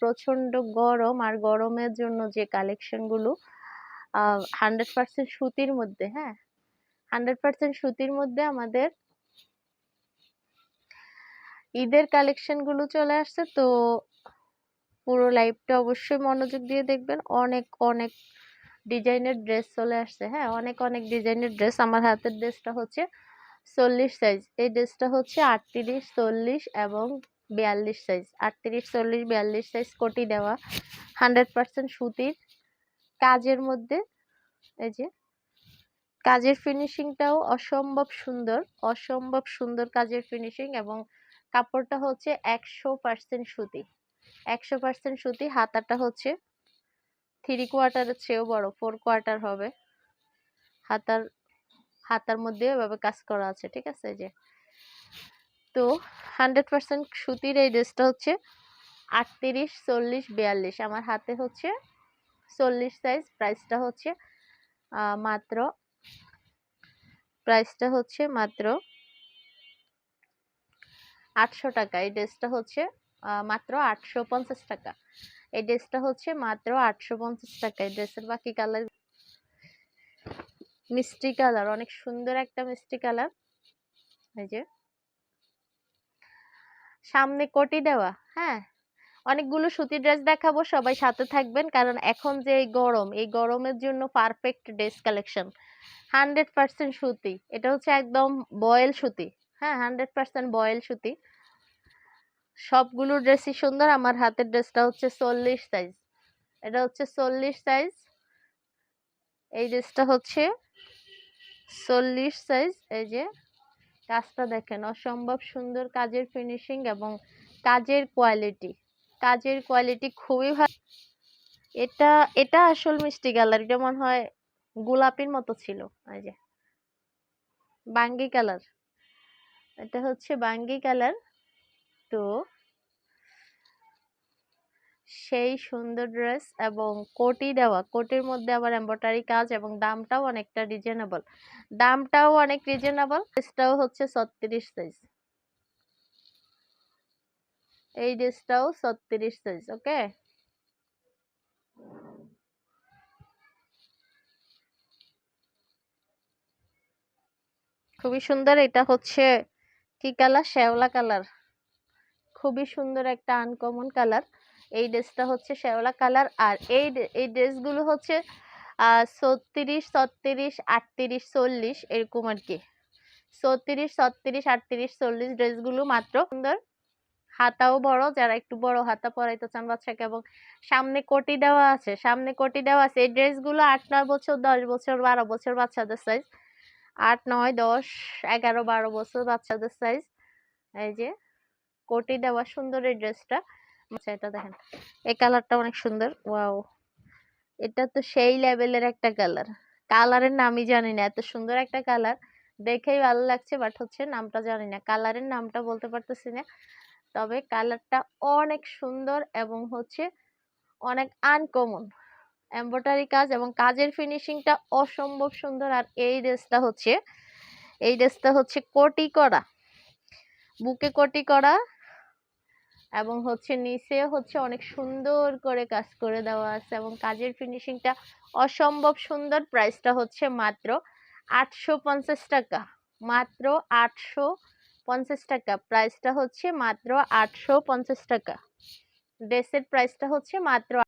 প্রচন্ড গরম, আর গরমের জন্য যে কালেকশন গুলো 100% সুতির মধ্যে, হ্যাঁ 100% সুতির মধ্যে আমাদের ঈদের কালেকশন গুলো চলে আসছে। তো পুরো লাইভটা অবশ্যই মনোযোগ দিয়ে দেখবেন। অনেক অনেক ডিজাইনের ড্রেস চলে আসছে, হ্যাঁ অনেক অনেক ডিজাইনের ড্রেস। আমার হাতের ড্রেসটা হচ্ছে 40 সাইজ, এই ড্রেসটা হচ্ছে 38, 40 এবং 42 সাইজ। 38, 40, 42 সাইজ কোটি দেওয়া, 100% সুতির কাজের মধ্যে। এই যে কাজের ফিনিশিংটাও অসম্ভব সুন্দর, অসম্ভব সুন্দর কাজের ফিনিশিং, এবং কাপড়টা হচ্ছে 100% সুতি, 100% সুতি। হাতাটা হচ্ছে 3/4 চেয়েও বড়, 4/4 হবে। হাতার হাতার মধ্যে এভাবে কাজ করা আছে, ঠিক আছে। যে তো 100% সুতির এই ড্রেসটা হচ্ছে 38, 40, 42। আমার হাতে হচ্ছে 40 সাইজ। প্রাইসটা হচ্ছে মাত্র 800 টাকা। এই ড্রেসটা হচ্ছে মাত্র 850 টাকা। এই ড্রেসটা হচ্ছে মাত্র 850 টাকা। এই ড্রেসের বাকি কালার মিষ্টি কালার, অনেক সুন্দর একটা মিষ্টি কালার। এই যে সামনে কোটি দেওয়া, হ্যাঁ অনেকগুলো সুতির ড্রেস দেখাবো, সবাই সাথে থাকবেন। কারণ এখন যে এই গরম, এই গরমের জন্য পারফেক্ট ড্রেস কালেকশন। 100% সুতি, এটা হচ্ছে একদম বয়েল সুতি, হ্যাঁ 100% বয়েল সুতি। সবগুলো ড্রেসই সুন্দর। আমার হাতের ড্রেসটা হচ্ছে 40 সাইজ, এটা হচ্ছে 40 সাইজ। এই ড্রেসটা হচ্ছে 40 সাইজ। এই যে কাজটা দেখেন, অসম্ভব সুন্দর কাজের ফিনিশিং এবং কাজের কোয়ালিটি, কাজের কোয়ালিটি খুবই ভালো। এটা এটা আসল মিষ্টি কালার, এটা মনে হয় গোলাপির মতো ছিল। এই যে বাঙ্গি কালার, এটা হচ্ছে বাঙ্গি কালার। তো সেই সুন্দর ড্রেস এবং কোটি দেওয়া, কোটির মধ্যে আবার এমব্রয়ডারি কাজ, এবং দামটাও অনেকটা রিজনেবল, দামটাও অনেক রিজনেবল। ড্রেসটাও হচ্ছে 36 সাইজ, এই ড্রেসটাও 36 সাইজ। ওকে, খুবই সুন্দর। এটা হচ্ছে কি কালার? শ্যাওলা কালার, খুবই সুন্দর একটা আনকমন কালার। এই ড্রেসটা হচ্ছে শ্যাওলা কালার। আর এই ড্রেসগুলো হচ্ছে 36, 36, 38, 40 এরকম আর কি। 36, 36, 38, 40 ড্রেসগুলো মাত্র সুন্দর। হাতাও বড়, যারা একটু বড় হাতা পরাইতে চান বাচ্চাকে, এবং সামনে কোটি দেওয়া আছে, সামনে কোটি দেওয়া আছে। এই ড্রেসগুলো 8, 9 বছর, 10 বছর, 12 বছর বাচ্চাদের সাইজ। 8, 9, 10, 11, 12 বছর বাচ্চাদের সাইজ। এই যে কোটি দেওয়া সুন্দর এই ড্রেসটা। আচ্ছা এটা দেখেন, এই কালারটা অনেক সুন্দর। ওয়াও, এটা তো সেই লেভেলের একটা কালার, কালারের নামই জানি না, এত সুন্দর একটা কালার, দেখেই ভালো লাগছে, বাট হচ্ছে নামটা জানি না, কালারের নামটা বলতে পারতেছি না। তবে কালারটা অনেক সুন্দর এবং হচ্ছে অনেক আনকমন, এমব্রয়ডারি কাজ এবং কাজের ফিনিশিংটা অসম্ভব সুন্দর। আর এই ড্রেসটা হচ্ছে কোটি করা, বুকে কোটি করা, এবং হচ্ছে নিচে হচ্ছে অনেক সুন্দর করে কাজ করে দেওয়া আছে, এবং কাজের ফিনিশিংটা অসম্ভব সুন্দর। প্রাইসটা হচ্ছে মাত্র 850 টাকা, মাত্র 850 টাকা। প্রাইসটা হচ্ছে মাত্র 850 টাকা। ড্রেসের প্রাইসটা হচ্ছে মাত্র